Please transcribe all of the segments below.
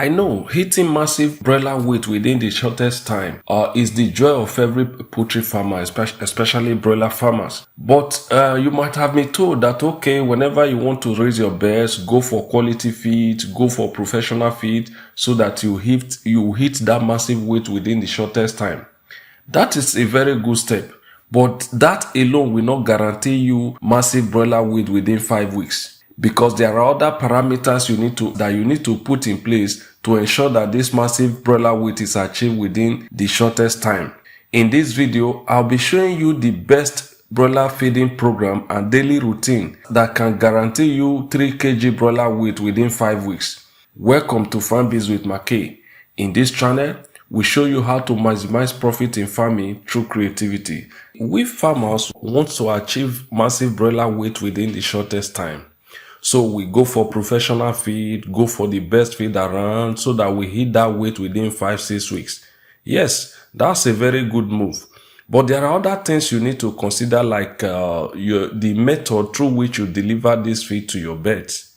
I know hitting massive broiler weight within the shortest time is the joy of every poultry farmer, especially broiler farmers. But you might have been told that, okay, whenever you want to raise your birds, go for quality feed, go for professional feed, so that you hit that massive weight within the shortest time. That is a very good step. But that alone will not guarantee you massive broiler weight within 5 weeks. Because there are other parameters you need to put in place to ensure that this massive broiler weight is achieved within the shortest time. In this video, I'll be showing you the best broiler feeding program and daily routine that can guarantee you 3 kg broiler weight within 5 weeks. Welcome to Farmbiz with Markay. In this channel, we show you how to maximize profit in farming through creativity. We farmers want to achieve massive broiler weight within the shortest time. So we go for professional feed, go for the best feed around so that we hit that weight within 5-6 weeks. Yes, that's a very good move. But there are other things you need to consider, like the method through which you deliver this feed to your birds.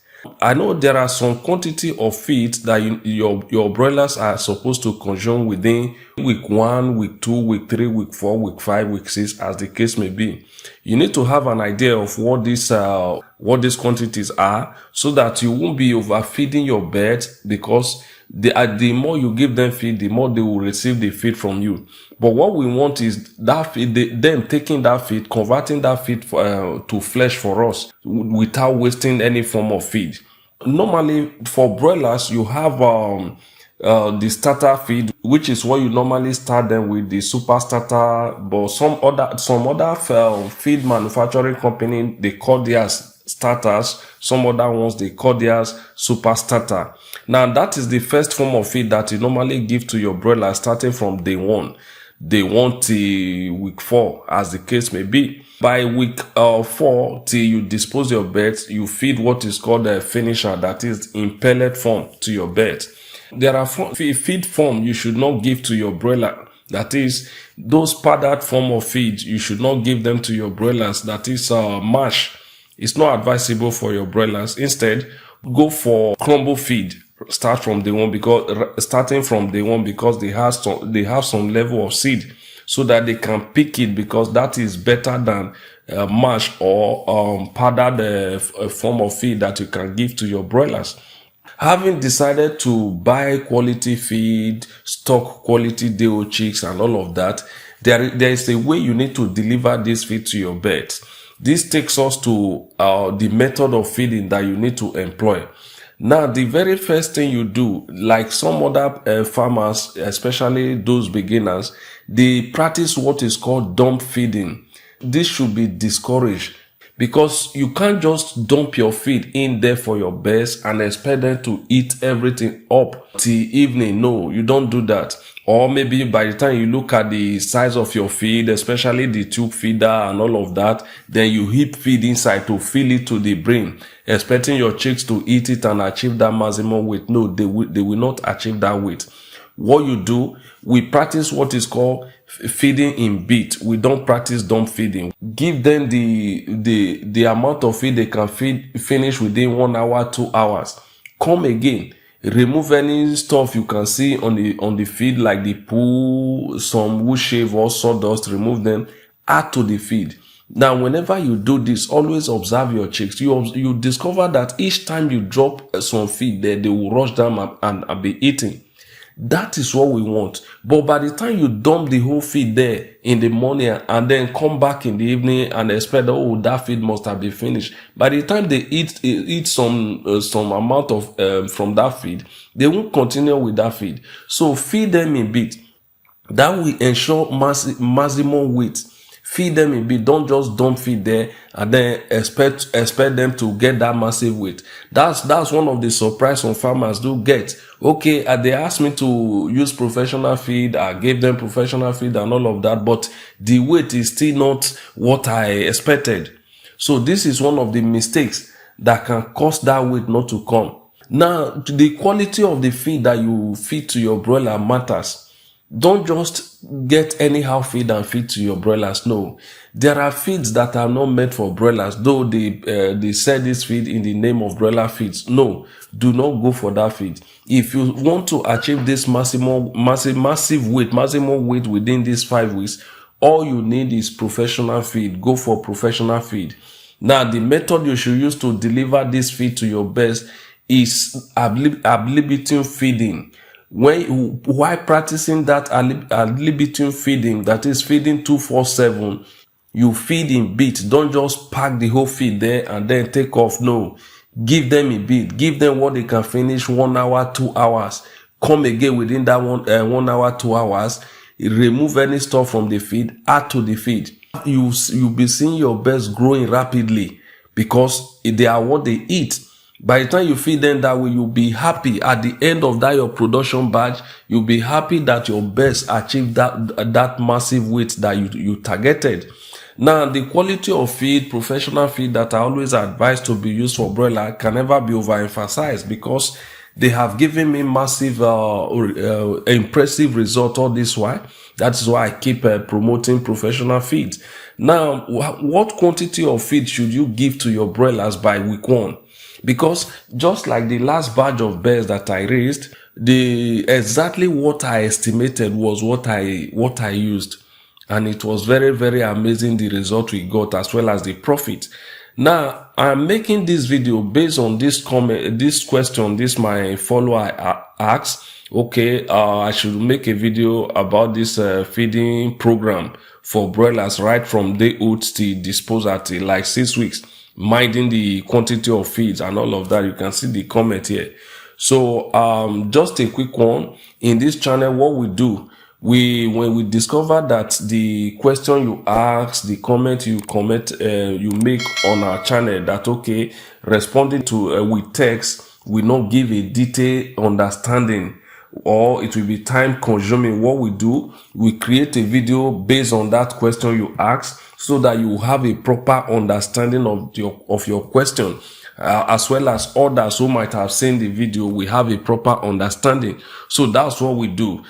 I know there are some quantity of feed that your broilers are supposed to consume within week 1, week 2, week 3, week 4, week 5, week 6, as the case may be. You need to have an idea of what these quantities are, so that you won't be overfeeding your birds, because the more you give them feed, the more they will receive the feed from you. But what we want is that feed, them taking that feed, converting that feed to flesh for us without wasting any form of feed. Normally, for broilers, you have the starter feed, which is what you normally start them with, the super starter. But some other feed manufacturing company, they call theirs starters. Some other ones, they call theirs super starter. Now, that is the first form of feed that you normally give to your broiler starting from day 1 till week 4, as the case may be. By week 4 till you dispose your birds, you feed what is called a finisher, that is in pellet form, to your birds. There are feed form you should not give to your broiler. That is, those powdered form of feed, you should not give them to your broilers. That is mash. It's not advisable for your broilers. Instead, go for crumble feed. Starting from day one, because they have some level of seed, so that they can pick it, because that is better than mash or powdered form of feed that you can give to your broilers. Having decided to buy quality feed, stock quality day-old chicks and all of that, there is a way you need to deliver this feed to your birds. This takes us to the method of feeding that you need to employ. Now, the very first thing you do, like some other farmers, especially those beginners, they practice what is called dump feeding. This should be discouraged, because you can't just dump your feed in there for your birds and expect them to eat everything up till evening. No, you don't do that. Or maybe by the time you look at the size of your feed, especially the tube feeder and all of that, then you heap feed inside to fill it to the brim, expecting your chicks to eat it and achieve that maximum weight. No, they will not achieve that weight. What you do, we practice what is called feeding in bit. We don't practice dump feeding. Give them the amount of feed they can finish within 1 hour, 2 hours. Come again. Remove any stuff you can see on the feed, like the poo, some wood shave or sawdust. Remove them. Add to the feed. Now, whenever you do this, always observe your chicks. You discover that each time you drop some feed there, they will rush down and be eating. That is what we want. But by the time you dump the whole feed there in the morning and then come back in the evening and expect, oh, that feed must have been finished, by the time they eat some amount of from that feed, they won't continue with that feed. So feed them a bit. That will ensure maximum weight. Feed them a bit. Don't just dump feed there and then expect them to get that massive weight. That's one of the surprise some farmers do get. Okay, they asked me to use professional feed. I gave them professional feed and all of that, but the weight is still not what I expected. So this is one of the mistakes that can cause that weight not to come. Now, the quality of the feed that you feed to your broiler matters. Don't just get anyhow feed and feed to your broilers. No, there are feeds that are not meant for broilers, though they sell this feed in the name of broiler feeds. No, do not go for that feed. If you want to achieve this massive weight within these 5 weeks, all you need is professional feed. Go for professional feed. Now, the method you should use to deliver this feed to your best is ad libitum feeding. While practicing that ad libitum feeding, that is feeding 247, you feed in bits. Don't just pack the whole feed there and then take off. No, give them a bit. Give them what they can finish 1 hour, 2 hours. Come again within that 1 hour, 2 hours. Remove any stuff from the feed. Add to the feed. You'll be seeing your birds growing rapidly because they are what they eat. By the time you feed them that way, you'll be happy. At the end of that your production batch, you'll be happy that your birds achieved that massive weight that you targeted. Now, the quality of feed, professional feed that I always advise to be used for broiler can never be overemphasized because they have given me massive, impressive result all this while. That's why I keep promoting professional feed. Now, what quantity of feed should you give to your broilers by week 1? Because just like the last batch of birds that I raised, exactly what I estimated was what I used. And it was very, very amazing the result we got as well as the profit. Now, I'm making this video based on this question, this my follower asked. Okay, I should make a video about this feeding program for broilers right from day old till disposal till like 6 weeks, minding the quantity of feeds and all of that. You can see the comment here. So, just a quick one. In this channel, what we do, when we discover that the question you ask, the comment you make on our channel, that okay, responding to with text will not give a detailed understanding or it will be time consuming. What we do, we create a video based on that question you ask so that you have a proper understanding of your question. As well as others who might have seen the video, we have a proper understanding. So that's what we do.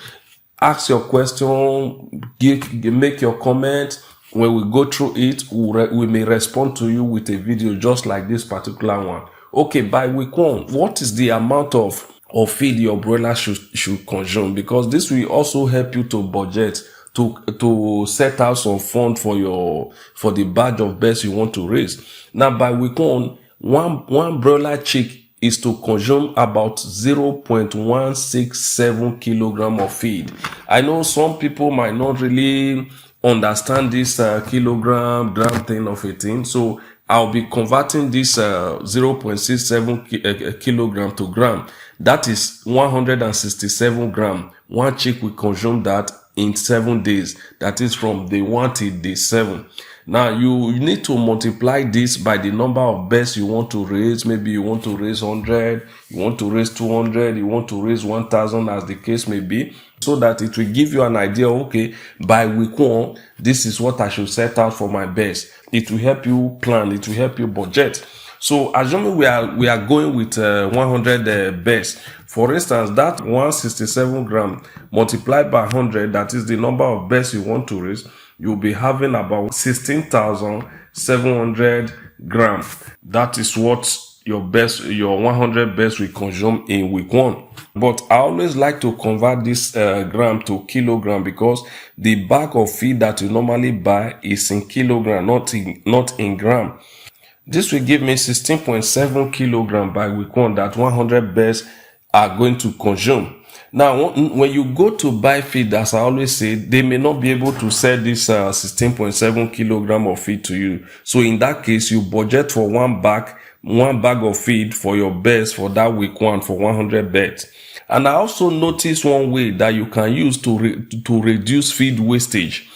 Ask your question, make your comment. When we go through it, we may respond to you with a video just like this particular one. Okay, by week 1, what is the amount of feed your broiler should consume? Because this will also help you to budget, to set out some fund for the batch of birds you want to raise. Now, by week 1, one broiler chick is to consume about 0.167 kilogram of feed. I know some people might not really understand this gram thing of a thing. So I'll be converting this 0.67 kilogram to gram. That is 167 gram. One chick will consume that in 7 days. That is from day 1 till day 7. Now, you need to multiply this by the number of birds you want to raise. Maybe you want to raise 100, you want to raise 200, you want to raise 1,000 as the case may be, so that it will give you an idea, okay, by week 1, this is what I should set out for my birds. It will help you plan, it will help you budget. So, assuming we are going with 100 birds, for instance, that 167 gram multiplied by 100, that is the number of birds you want to raise, you'll be having about 16,700 grams. That is what your 100 birds will consume in week 1. But I always like to convert this gram to kilogram because the bag of feed that you normally buy is in kilogram, not in gram. This will give me 16.7 kilogram by week 1 that 100 birds are going to consume. Now, when you go to buy feed, as I always say, they may not be able to sell this 16.7 kilogram of feed to you. So in that case, you budget for one bag of feed for your birds for that week 1 for 100 birds. And I also noticed one way that you can use to reduce feed wastage.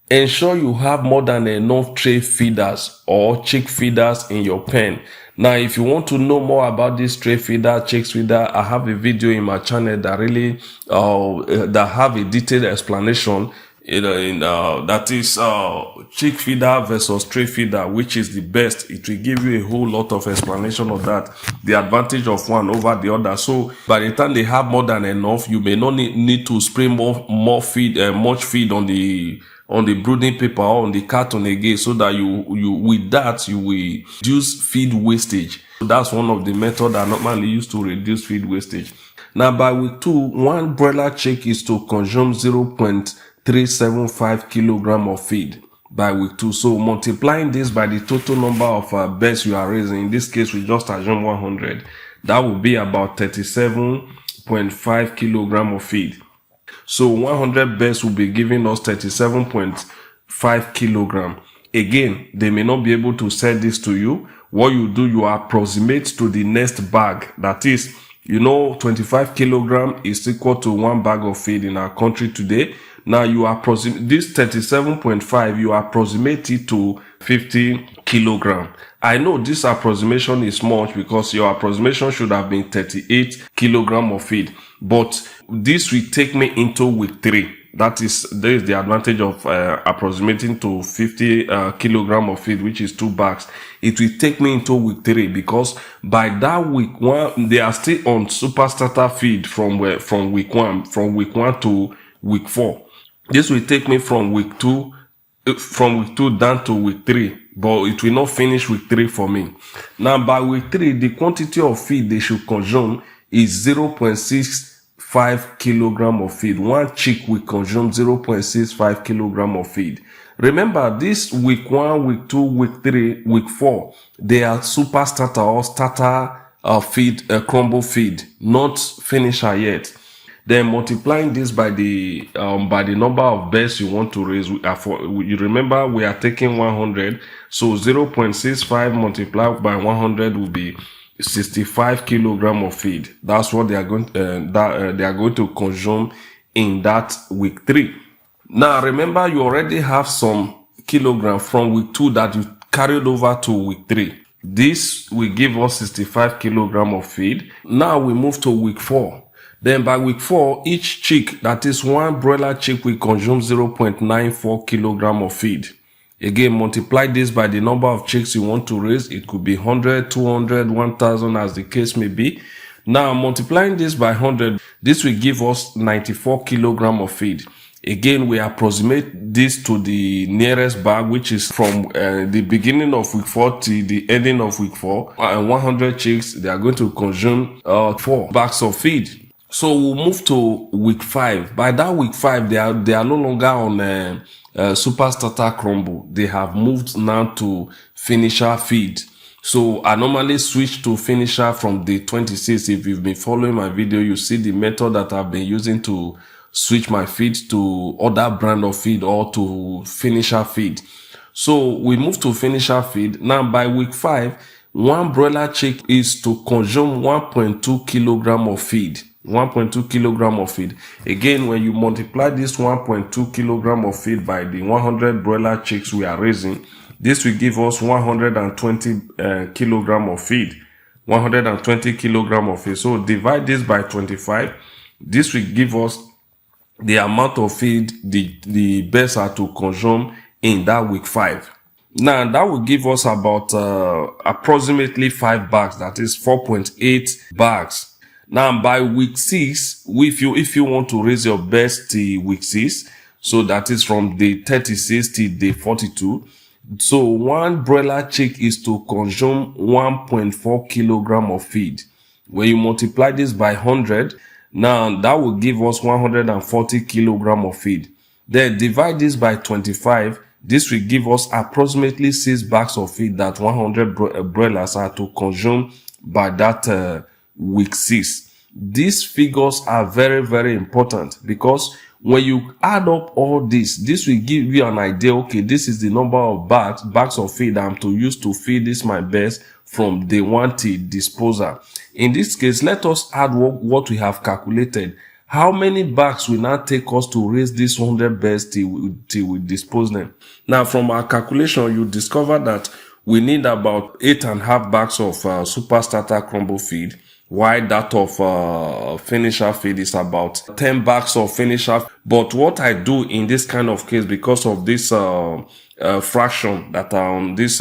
Ensure you have more than enough tray feeders or chick feeders in your pen. Now, if you want to know more about this tray feeder, chick feeder, I have a video in my channel that really that have a detailed explanation that is chick feeder versus tray feeder, which is the best. It will give you a whole lot of explanation of that, the advantage of one over the other. So by the time they have more than enough, you may not need to spray much feed on the brooding paper or on the carton again, so that you with that you will reduce feed wastage. So that's one of the methods I normally use to reduce feed wastage. Now by week 2, one broiler chick is to consume 0.375 kilogram of feed by week 2. So multiplying this by the total number of birds you are raising, in this case we just assume 100, that will be about 37.5 kilogram of feed. So 100 birds will be giving us 37.5 kilogram. Again, they may not be able to sell this to you. What you do, you approximate to the next bag. That is, 25 kilogram is equal to 1 bag of feed in our country today. Now you approximate this 37.5, you approximate it to 50 kilogram. I know this approximation is much because your approximation should have been 38 kilogram of feed, but this will take me into week 3. There is the advantage of approximating to 50 kilogram of feed, which is 2 bags. It will take me into week 3 because by that week 1, they are still on super starter feed from week 1 to week 4. This will take me from week 2 down to week 3, but it will not finish week 3 for me. Now by week 3, the quantity of feed they should consume is 0.65 kilogram of feed. One chick will consume 0.65 kilogram of feed. Remember, this week 1, week 2, week 3, week 4, they are super starter or starter feed, crumble feed, not finisher yet. Then multiplying this by the number of birds you want to raise. You remember we are taking 100, so 0.65 multiplied by 100 will be 65 kilogram of feed. That's what they are going to consume in that week 3. Now remember, you already have some kilogram from week 2 that you carried over to week 3. This will give us 65 kilogram of feed. Now we move to week 4. Then by week 4, each chick, that is one broiler chick, will consume 0.94 kilogram of feed. Again, multiply this by the number of chicks you want to raise. It could be 100, 200, 1000 as the case may be. Now multiplying this by 100, this will give us 94 kilogram of feed. Again, we approximate this to the nearest bag, which is from the beginning of week 4 to the ending of week 4. And 100 chicks, they are going to consume 4 bags of feed. So we'll move to week 5. By that week 5, they are no longer on super starter crumble. They have moved now to finisher feed. So I normally switch to finisher from day 26. If you've been following my video, you see the method that I've been using to switch my feed to other brand of feed or to finisher feed. So we move to finisher feed. Now by week 5, one broiler chick is to consume 1.2 kilogram of feed. 1.2 kilogram of feed. Again, when you multiply this 1.2 kilogram of feed by the 100 broiler chicks we are raising, this will give us 120 kilogram of feed. 120 kilogram of feed. So divide this by 25. This will give us the amount of feed the birds are to consume in that week 5. Now that will give us about approximately 5 bags. That is 4.8 bags. Now by week 6, if you want to raise your birds till week 6, so that is from day 36 till day 42. So one broiler chick is to consume 1.4 kilogram of feed. When you multiply this by 100, now that will give us 140 kilogram of feed. Then divide this by 25. This will give us approximately 6 bags of feed that 100 broilers are to consume by that week 6. These figures are very, very important because when you add up all this will give you an idea. Okay, this is the number of bags of feed I'm to use to feed this my birds from day 1 till disposal. In this case, let us add what we have calculated. How many bags will now take us to raise these 100 birds till we dispose them? Now, from our calculation, you discover that we need about 8.5 bags of super starter crumble feed. while that of finisher feed is about 10 bags of finisher. But what I do in this kind of case, because of this fraction that are on this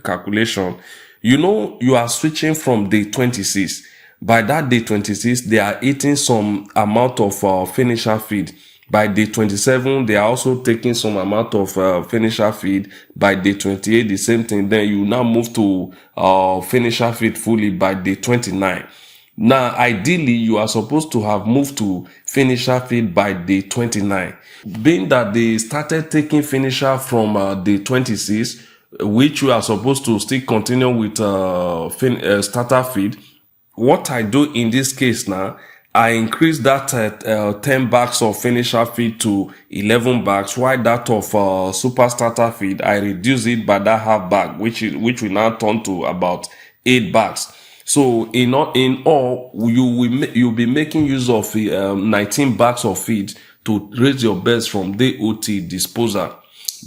calculation, you are switching from day 26. By that day 26, they are eating some amount of finisher feed. By day 27, they are also taking some amount of finisher feed. By day 28, the same thing. Then you now move to finisher feed fully by day 29. Now, ideally, you are supposed to have moved to finisher feed by day 29. Being that they started taking finisher from day 26, which you are supposed to still continue with starter feed. What I do in this case now, I increase that 10 bags of finisher feed to 11 bags, while that of super starter feed, I reduce it by that half bag, which will now turn to about 8 bags. So in all, you'll be making use of 19 bags of feed to raise your birds from DOT disposal.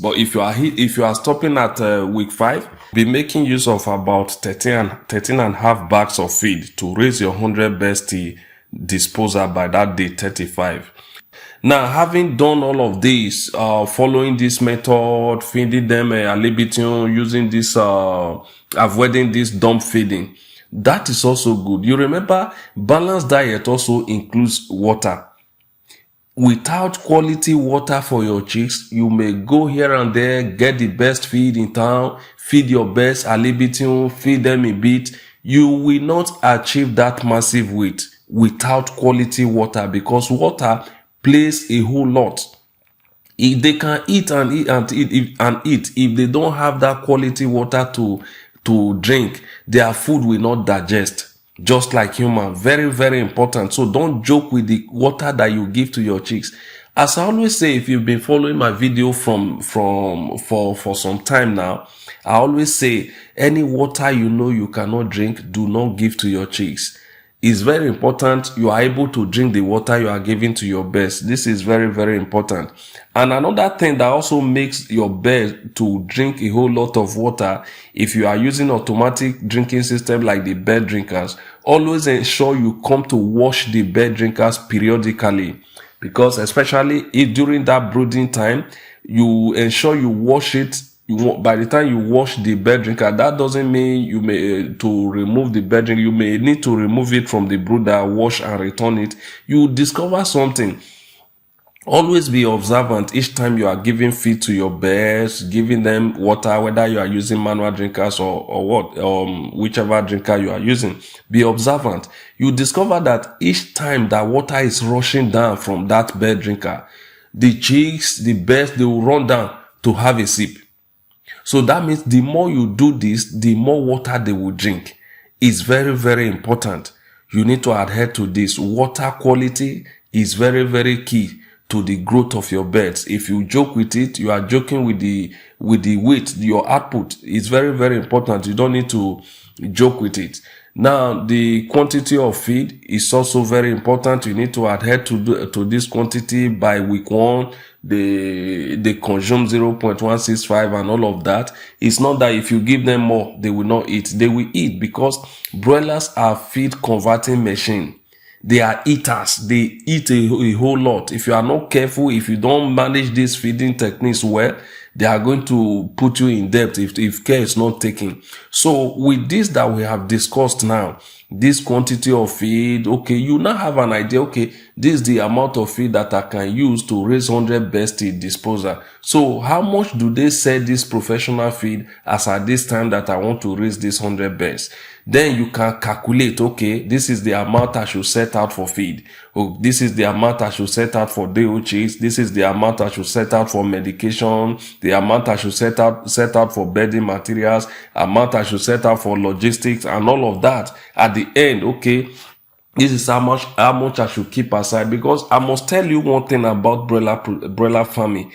But if you are stopping at week 5, be making use of about 13 and a half bags of feed to raise your 100 birds till disposal by that day 35. Now, having done all of this, following this method, feeding them a libitum, using this, avoiding this dump feeding, that is also good. You remember, balanced diet also includes water. Without quality water for your chicks, you may go here and there, get the best feed in town, feed your best a libitum, feed them a bit. You will not achieve that massive weight without quality water, because water plays a whole lot. If they can eat and eat, if they don't have that quality water to drink, their food will not digest. Just like human, very, very important. So don't joke with the water that you give to your chicks. As I always say, if you've been following my video for some time now, I always say, any water you cannot drink, do not give to your chicks. It's very important you are able to drink the water you are giving to your birds. This is very, very important. And another thing that also makes your bird to drink a whole lot of water, if you are using automatic drinking system like the bird drinkers, always ensure you come to wash the bird drinkers periodically. Because especially if during that brooding time, you ensure you wash it. By the time you wash the bird drinker, that doesn't mean you may to remove the bird drink. You may need to remove it from the brooder, wash and return it. You discover something. Always be observant each time you are giving feed to your birds, giving them water, whether you are using manual drinkers or whichever drinker you are using. Be observant. You discover that each time that water is rushing down from that bird drinker, the chicks, the birds, they will run down to have a sip. So that means the more you do this, the more water they will drink. It's very, very important. You need to adhere to this. Water quality is very, very key to the growth of your birds. If you joke with it, you are joking with the weight, your output. It's very, very important. You don't need to joke with it. Now, the quantity of feed is also very important. You need to adhere to this quantity by week 1. They consume 0.165 and all of that. It's not that if you give them more, they will not eat. They will eat, because broilers are feed converting machine. They are eaters. They eat a whole lot. If you are not careful, if you don't manage these feeding techniques well, they are going to put you in debt if care is not taken. So with this that we have discussed now, this quantity of feed, okay, you now have an idea, okay, this is the amount of feed that I can use to raise 100 birds till disposal. So how much do they sell this professional feed as at this time that I want to raise this 100 birds? Then you can calculate, okay, this is the amount I should set out for feed. Oh, this is the amount I should set out for day old chicks. This is the amount I should set out for medication. The amount I should set out for bedding materials. Amount I should set out for logistics and all of that. At the end, okay, this is how much I should keep aside. Because I must tell you one thing about broiler farming.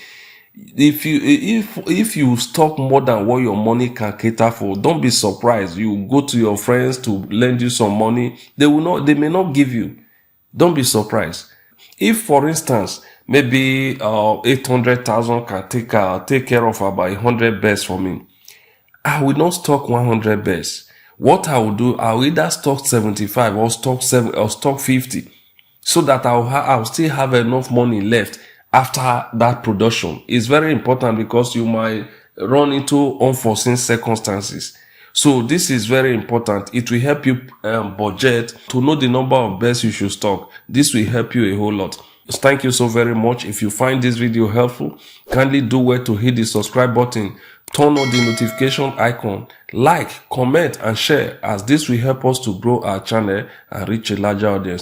If you stock more than what your money can cater for, don't be surprised. You go to your friends to lend you some money, they may not give you. Don't be surprised. If, for instance, maybe 800,000 can take care of about 100 birds for me, I will not stock 100 birds. what I will do, I'll either stock 75 or stock 7 or stock 50, so that I'll still have enough money left after that production. It's very important because you might run into unforeseen circumstances. So this is very important. It will help you budget to know the number of birds you should stock. This will help you a whole lot. Thank you so very much. If you find this video helpful, kindly do well to hit the subscribe button, turn on the notification icon, like, comment and share, as this will help us to grow our channel and reach a larger audience.